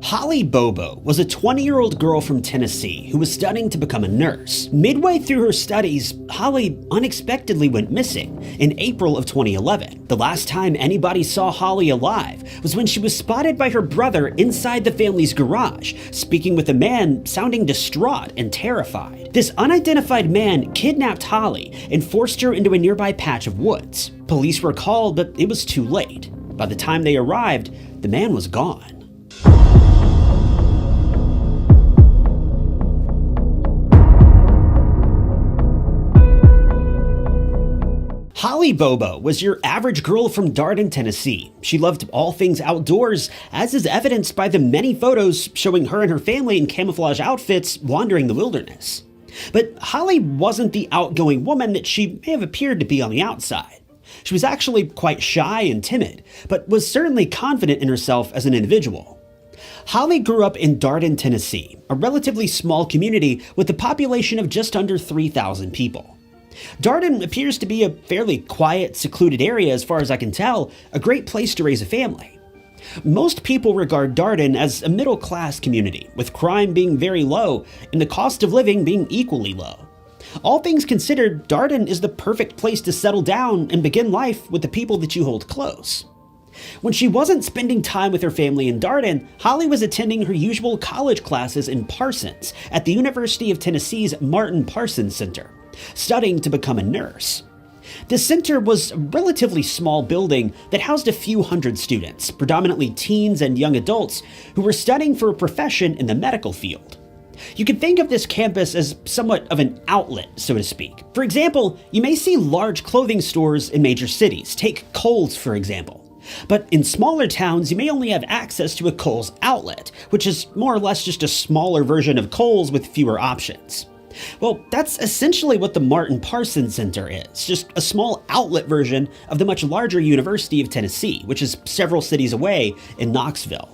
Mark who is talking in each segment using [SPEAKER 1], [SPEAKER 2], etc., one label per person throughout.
[SPEAKER 1] Holly Bobo was a 20-year-old girl from Tennessee who was studying to become a nurse. Midway through her studies, Holly unexpectedly went missing in April of 2011. The last time anybody saw Holly alive was when she was spotted by her brother inside the family's garage, speaking with a man sounding distraught and terrified. This unidentified man kidnapped Holly and forced her into a nearby patch of woods. Police were called, but it was too late. By the time they arrived, the man was gone. Holly Bobo was your average girl from Darden, Tennessee. She loved all things outdoors, as is evidenced by the many photos showing her and her family in camouflage outfits wandering the wilderness. But Holly wasn't the outgoing woman that she may have appeared to be on the outside. She was actually quite shy and timid, but was certainly confident in herself as an individual. Holly grew up in Darden, Tennessee, a relatively small community with a population of just under 3,000 people. Darden appears to be a fairly quiet, secluded area as far as I can tell, a great place to raise a family. Most people regard Darden as a middle-class community, with crime being very low and the cost of living being equally low. All things considered, Darden is the perfect place to settle down and begin life with the people that you hold close. When she wasn't spending time with her family in Darden, Holly was attending her usual college classes in Parsons at the University of Tennessee's Martin Parsons Center, studying to become a nurse. The center was a relatively small building that housed a few hundred students, predominantly teens and young adults, who were studying for a profession in the medical field. You can think of this campus as somewhat of an outlet, so to speak. For example, you may see large clothing stores in major cities. Take Kohl's, for example. But in smaller towns, you may only have access to a Kohl's outlet, which is more or less just a smaller version of Kohl's with fewer options. Well, that's essentially what the Martin Parsons Center is, just a small outlet version of the much larger University of Tennessee, which is several cities away in Knoxville.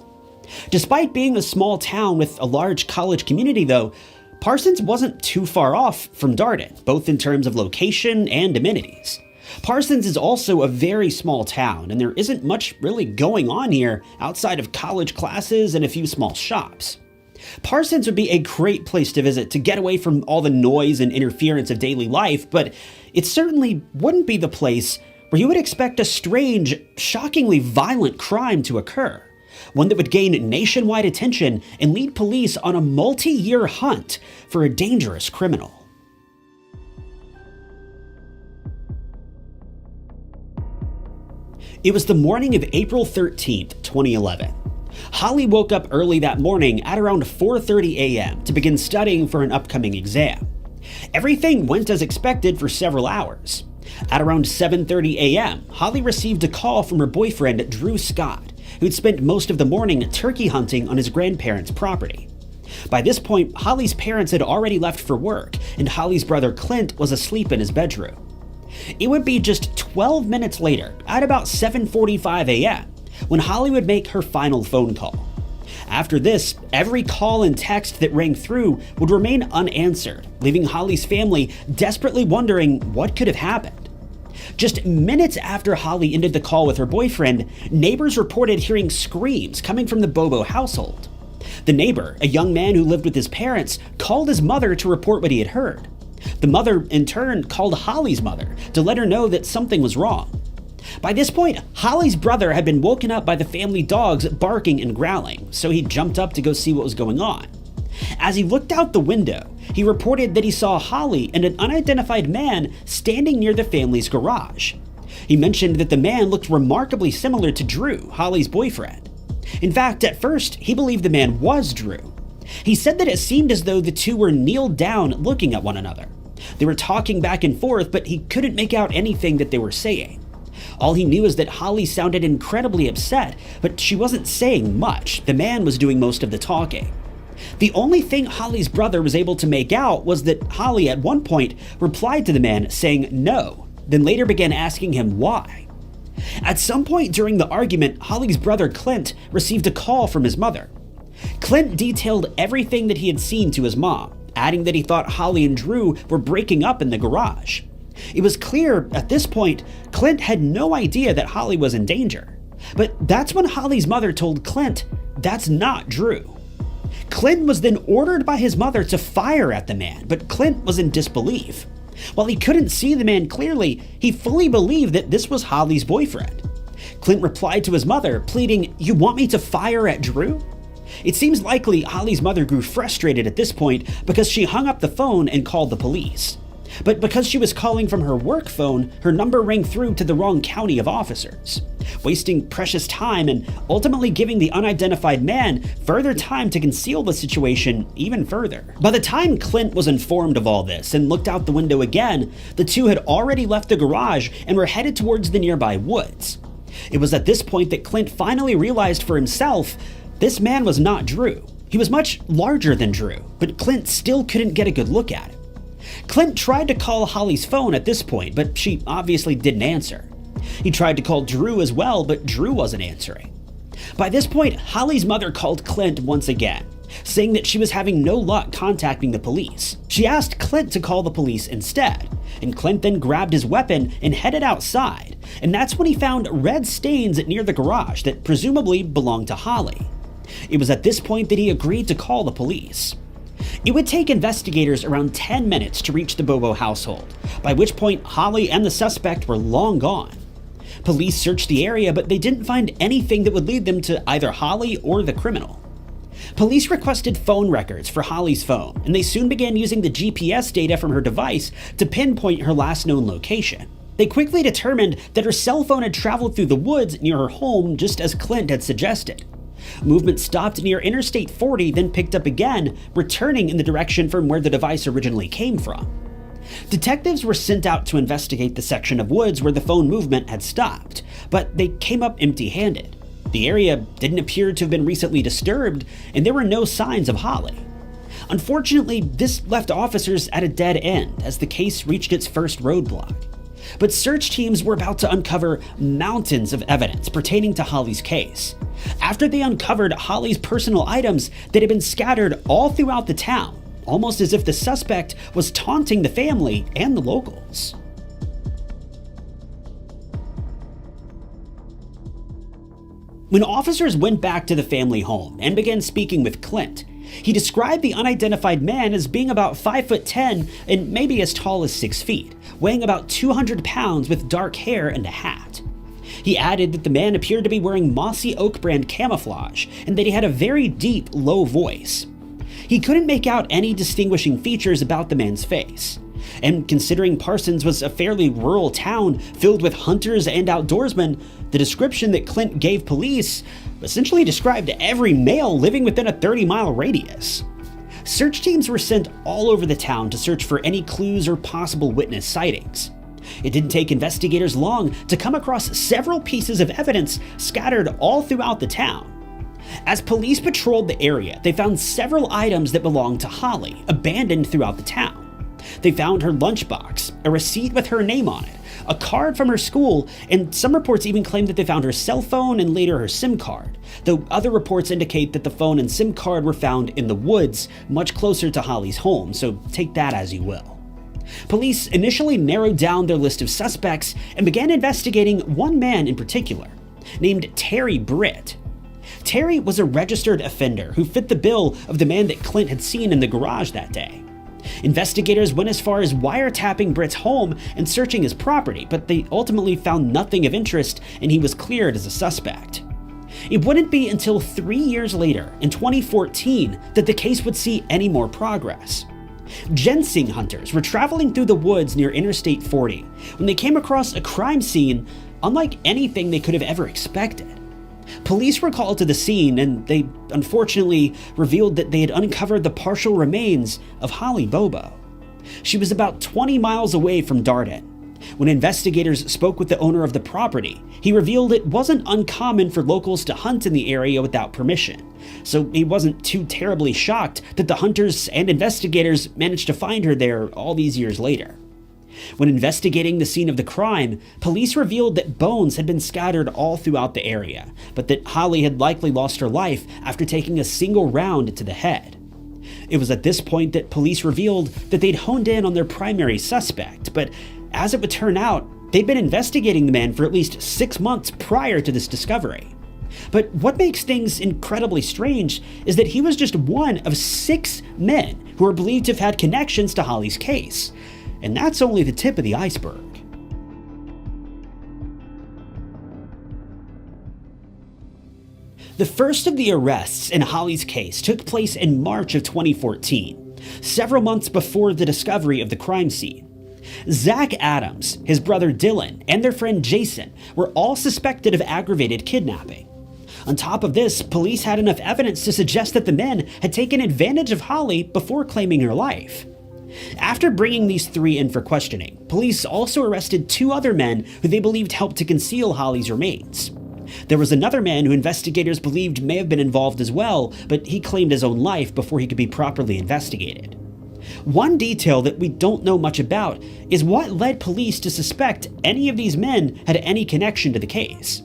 [SPEAKER 1] Despite being a small town with a large college community, though, Parsons wasn't too far off from Darden, both in terms of location and amenities. Parsons is also a very small town, and there isn't much really going on here outside of college classes and a few small shops. Parsons would be a great place to visit to get away from all the noise and interference of daily life, but it certainly wouldn't be the place where you would expect a strange, shockingly violent crime to occur, one that would gain nationwide attention and lead police on a multi-year hunt for a dangerous criminal. It was the morning of April 13th, 2011. Holly woke up early that morning at around 4:30 a.m. to begin studying for an upcoming exam. Everything went as expected for several hours. At around 7:30 a.m., Holly received a call from her boyfriend, Drew Scott, who'd spent most of the morning turkey hunting on his grandparents' property. By this point, Holly's parents had already left for work, and Holly's brother Clint was asleep in his bedroom. It would be just 12 minutes later, at about 7:45 a.m., when Holly would make her final phone call. After this, every call and text that rang through would remain unanswered, leaving Holly's family desperately wondering what could have happened. Just minutes after Holly ended the call with her boyfriend, neighbors reported hearing screams coming from the Bobo household. The neighbor, a young man who lived with his parents, called his mother to report what he had heard. The mother, in turn, called Holly's mother to let her know that something was wrong. By this point, Holly's brother had been woken up by the family dogs barking and growling, so he jumped up to go see what was going on. As he looked out the window, he reported that he saw Holly and an unidentified man standing near the family's garage. He mentioned that the man looked remarkably similar to Drew, Holly's boyfriend. In fact, at first, he believed the man was Drew. He said that it seemed as though the two were kneeled down looking at one another. They were talking back and forth, but he couldn't make out anything that they were saying. All he knew is that Holly sounded incredibly upset, but she wasn't saying much. The man was doing most of the talking. The only thing Holly's brother was able to make out was that Holly at one point replied to the man saying no, then later began asking him why. At some point during the argument, Holly's brother Clint received a call from his mother. Clint detailed everything that he had seen to his mom, adding that he thought Holly and Drew were breaking up in the garage. It was clear at this point, Clint had no idea that Holly was in danger. But that's when Holly's mother told Clint that's not Drew. Clint was then ordered by his mother to fire at the man, but Clint was in disbelief. While he couldn't see the man clearly, he fully believed that this was Holly's boyfriend. Clint replied to his mother, pleading, "You want me to fire at Drew?" It seems likely Holly's mother grew frustrated at this point because she hung up the phone and called the police. But because she was calling from her work phone, her number rang through to the wrong county of officers, wasting precious time and ultimately giving the unidentified man further time to conceal the situation even further. By the time Clint was informed of all this and looked out the window again, the two had already left the garage and were headed towards the nearby woods. It was at this point that Clint finally realized for himself this man was not Drew. He was much larger than Drew, but Clint still couldn't get a good look at him. Clint tried to call Holly's phone at this point, but she obviously didn't answer. He tried to call Drew as well, but Drew wasn't answering. By this point, Holly's mother called Clint once again, saying that she was having no luck contacting the police. She asked Clint to call the police instead, and Clint then grabbed his weapon and headed outside, and that's when he found red stains near the garage that presumably belonged to Holly. It was at this point that he agreed to call the police. It would take investigators around 10 minutes to reach the Bobo household, by which point Holly and the suspect were long gone. Police searched the area, but they didn't find anything that would lead them to either Holly or the criminal. Police requested phone records for Holly's phone, and they soon began using the GPS data from her device to pinpoint her last known location. They quickly determined that her cell phone had traveled through the woods near her home just as Clint had suggested. Movement stopped near Interstate 40, then picked up again, returning in the direction from where the device originally came from. Detectives were sent out to investigate the section of woods where the phone movement had stopped, but they came up empty-handed. The area didn't appear to have been recently disturbed, and there were no signs of Holly. Unfortunately, this left officers at a dead end as the case reached its first roadblock. But search teams were about to uncover mountains of evidence pertaining to Holly's case, after they uncovered Holly's personal items that had been scattered all throughout the town, almost as if the suspect was taunting the family and the locals. When officers went back to the family home and began speaking with Clint, he described the unidentified man as being about 5'10" and maybe as tall as 6 feet, weighing about 200 pounds with dark hair and a hat. He added that the man appeared to be wearing Mossy Oak brand camouflage and that he had a very deep, low voice. He couldn't make out any distinguishing features about the man's face. And considering Parsons was a fairly rural town filled with hunters and outdoorsmen, the description that Clint gave police essentially described every male living within a 30-mile radius. Search teams were sent all over the town to search for any clues or possible witness sightings. It didn't take investigators long to come across several pieces of evidence scattered all throughout the town. As police patrolled the area, they found several items that belonged to Holly, abandoned throughout the town. They found her lunchbox, a receipt with her name on it, a card from her school, and some reports even claim that they found her cell phone and later her SIM card, though other reports indicate that the phone and SIM card were found in the woods, much closer to Holly's home, so take that as you will. Police initially narrowed down their list of suspects and began investigating one man in particular, named Terry Britt. Terry was a registered offender who fit the bill of the man that Clint had seen in the garage that day. Investigators went as far as wiretapping Britt's home and searching his property, but they ultimately found nothing of interest and he was cleared as a suspect. It wouldn't be until 3 years later, in 2014, that the case would see any more progress. Ginseng hunters were traveling through the woods near Interstate 40 when they came across a crime scene unlike anything they could have ever expected. Police were called to the scene and they unfortunately revealed that they had uncovered the partial remains of Holly Bobo. She was about 20 miles away from Darden. When investigators spoke with the owner of the property, he revealed it wasn't uncommon for locals to hunt in the area without permission, so he wasn't too terribly shocked that the hunters and investigators managed to find her there all these years later. When investigating the scene of the crime, police revealed that bones had been scattered all throughout the area, but that Holly had likely lost her life after taking a single round to the head. It was at this point that police revealed that they'd honed in on their primary suspect, but as it would turn out, they'd been investigating the man for at least 6 months prior to this discovery. But what makes things incredibly strange is that he was just one of 6 men who are believed to have had connections to Holly's case. And that's only the tip of the iceberg. The first of the arrests in Holly's case took place in March of 2014, several months before the discovery of the crime scene. Zach Adams, his brother Dylan, and their friend Jason were all suspected of aggravated kidnapping. On top of this, police had enough evidence to suggest that the men had taken advantage of Holly before claiming her life. After bringing these 3 in for questioning, police also arrested 2 other men who they believed helped to conceal Holly's remains. There was another man who investigators believed may have been involved as well, but he claimed his own life before he could be properly investigated. One detail that we don't know much about is what led police to suspect any of these men had any connection to the case.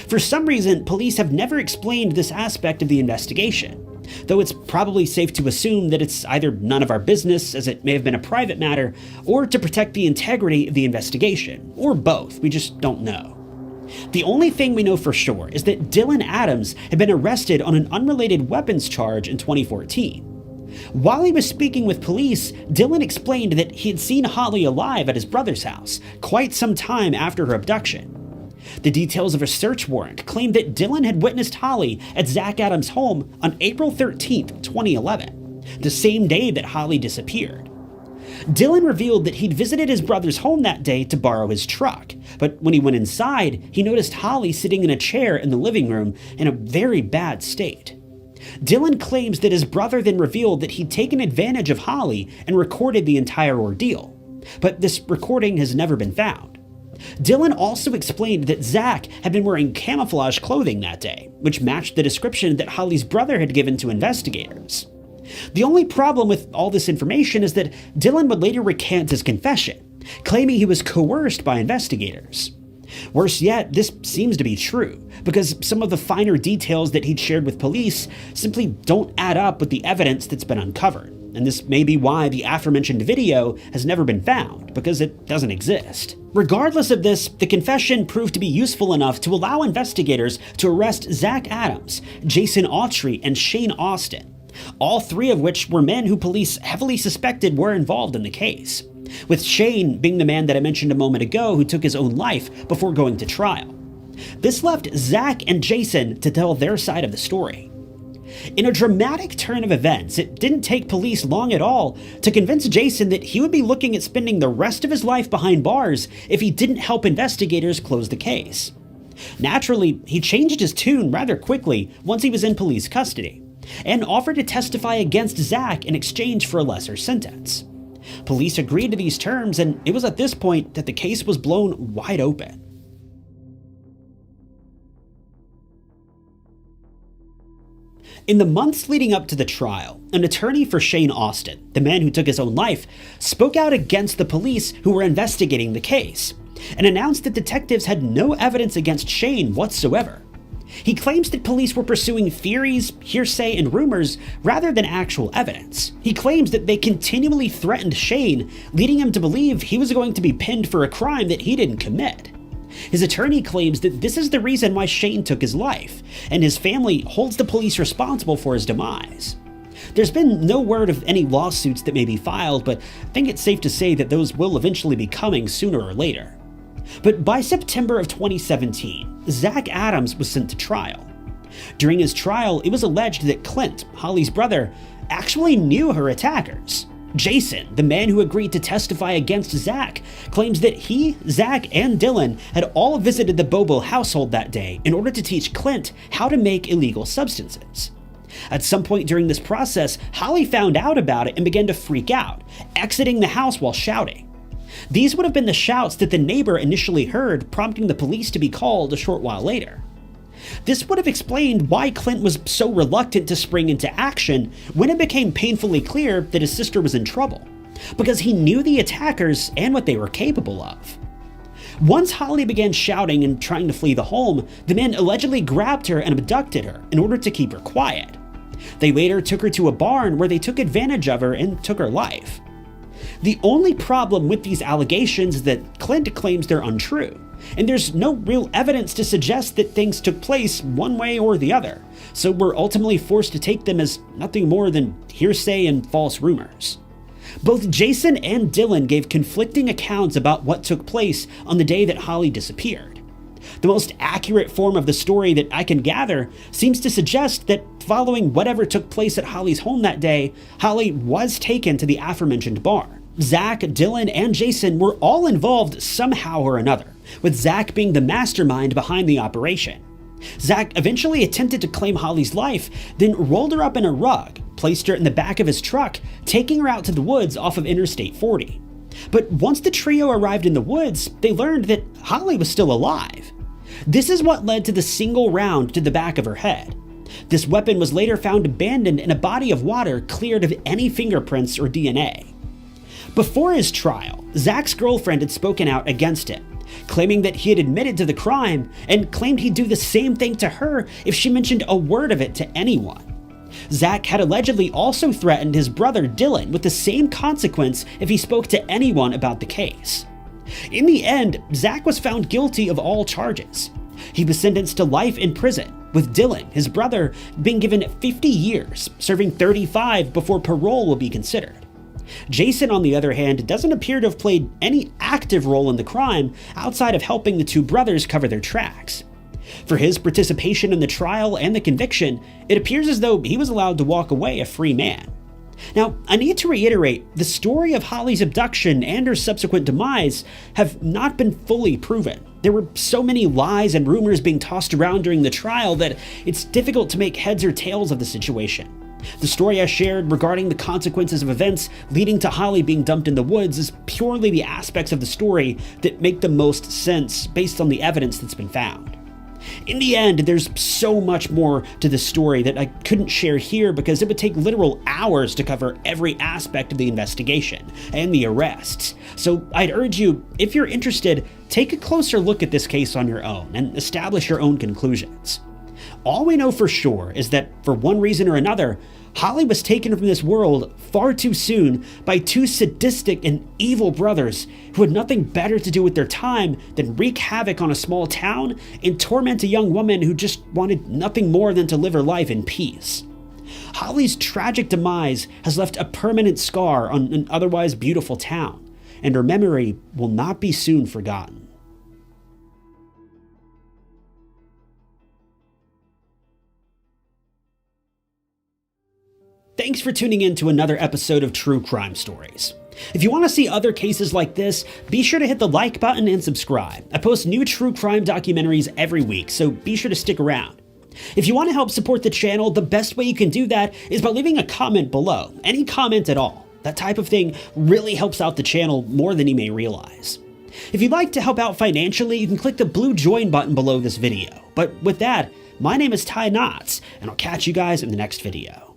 [SPEAKER 1] For some reason, police have never explained this aspect of the investigation, though it's probably safe to assume that it's either none of our business, as it may have been a private matter, or to protect the integrity of the investigation, or both, we just don't know. The only thing we know for sure is that Dylan Adams had been arrested on an unrelated weapons charge in 2014. While he was speaking with police, Dylan explained that he had seen Holly alive at his brother's house quite some time after her abduction. The details of a search warrant claimed that Dylan had witnessed Holly at Zach Adams' home on April 13, 2011, the same day that Holly disappeared. Dylan revealed that he'd visited his brother's home that day to borrow his truck, but when he went inside, he noticed Holly sitting in a chair in the living room in a very bad state. Dylan claims that his brother then revealed that he'd taken advantage of Holly and recorded the entire ordeal, but this recording has never been found. Dylan also explained that Zach had been wearing camouflage clothing that day, which matched the description that Holly's brother had given to investigators. The only problem with all this information is that Dylan would later recant his confession, claiming he was coerced by investigators. Worse yet, this seems to be true, because some of the finer details that he'd shared with police simply don't add up with the evidence that's been uncovered, and this may be why the aforementioned video has never been found, because it doesn't exist. Regardless of this, the confession proved to be useful enough to allow investigators to arrest Zach Adams, Jason Autry, and Shane Austin, all 3 of which were men who police heavily suspected were involved in the case, with Shane being the man that I mentioned a moment ago who took his own life before going to trial. This left Zach and Jason to tell their side of the story. In a dramatic turn of events, it didn't take police long at all to convince Jason that he would be looking at spending the rest of his life behind bars if he didn't help investigators close the case. Naturally, he changed his tune rather quickly once he was in police custody, and offered to testify against Zach in exchange for a lesser sentence. Police agreed to these terms, and it was at this point that the case was blown wide open. In the months leading up to the trial, an attorney for Shane Austin, the man who took his own life, spoke out against the police who were investigating the case, and announced that detectives had no evidence against Shane whatsoever. He claims that police were pursuing theories, hearsay, and rumors rather than actual evidence. He claims that they continually threatened Shane, leading him to believe he was going to be pinned for a crime that he didn't commit. His attorney claims that this is the reason why Shane took his life, and his family holds the police responsible for his demise. There's been no word of any lawsuits that may be filed, but I think it's safe to say that those will eventually be coming sooner or later. But by September of 2017, Zach Adams was sent to trial. During his trial, it was alleged that Clint, Holly's brother, actually knew her attackers. Jason, the man who agreed to testify against Zach, claims that he, Zach, and Dylan had all visited the Bobo household that day in order to teach Clint how to make illegal substances. At some point during this process, Holly found out about it and began to freak out, exiting the house while shouting. These would have been the shouts that the neighbor initially heard, prompting the police to be called a short while later. This would have explained why Clint was so reluctant to spring into action when it became painfully clear that his sister was in trouble, because he knew the attackers and what they were capable of. Once Holly began shouting and trying to flee the home, the men allegedly grabbed her and abducted her in order to keep her quiet. They later took her to a barn where they took advantage of her and took her life. The only problem with these allegations is that Clint claims they're untrue, And there's no real evidence to suggest that things took place one way or the other, so we're ultimately forced to take them as nothing more than hearsay and false rumors. Both Jason and Dylan gave conflicting accounts about what took place on the day that Holly disappeared. The most accurate form of the story that I can gather seems to suggest that following whatever took place at Holly's home that day, Holly was taken to the aforementioned bar. Zach, Dylan, and Jason were all involved somehow or another, with Zach being the mastermind behind the operation. Zach eventually attempted to claim Holly's life, then rolled her up in a rug, placed her in the back of his truck, taking her out to the woods off of Interstate 40. But once the trio arrived in the woods, they learned that Holly was still alive. This is what led to the single round to the back of her head. This weapon was later found abandoned in a body of water cleared of any fingerprints or DNA. Before his trial, Zach's girlfriend had spoken out against him, claiming that he had admitted to the crime and claimed he'd do the same thing to her if she mentioned a word of it to anyone. Zach had allegedly also threatened his brother Dylan with the same consequence if he spoke to anyone about the case. In the end, Zach was found guilty of all charges. He was sentenced to life in prison, with Dylan, his brother, being given 50 years, serving 35 before parole will be considered. Jason, on the other hand, doesn't appear to have played any active role in the crime outside of helping the two brothers cover their tracks. For his participation in the trial and the conviction, it appears as though he was allowed to walk away a free man. Now, I need to reiterate, the story of Holly's abduction and her subsequent demise have not been fully proven. There were so many lies and rumors being tossed around during the trial that it's difficult to make heads or tails of the situation. The story I shared regarding the consequences of events leading to Holly being dumped in the woods is purely the aspects of the story that make the most sense based on the evidence that's been found. In the end, there's so much more to the story that I couldn't share here because it would take literal hours to cover every aspect of the investigation and the arrests. So I'd urge you, if you're interested, take a closer look at this case on your own and establish your own conclusions. All we know for sure is that, for one reason or another, Holly was taken from this world far too soon by two sadistic and evil brothers who had nothing better to do with their time than wreak havoc on a small town and torment a young woman who just wanted nothing more than to live her life in peace. Holly's tragic demise has left a permanent scar on an otherwise beautiful town, and her memory will not be soon forgotten. Thanks for tuning in to another episode of True Crime Stories. If you want to see other cases like this, be sure to hit the like button and subscribe. I post new true crime documentaries every week, so be sure to stick around. If you want to help support the channel, the best way you can do that is by leaving a comment below. Any comment at all. That type of thing really helps out the channel more than you may realize. If you'd like to help out financially, you can click the blue join button below this video. But with that, my name is Ty Knotts, and I'll catch you guys in the next video.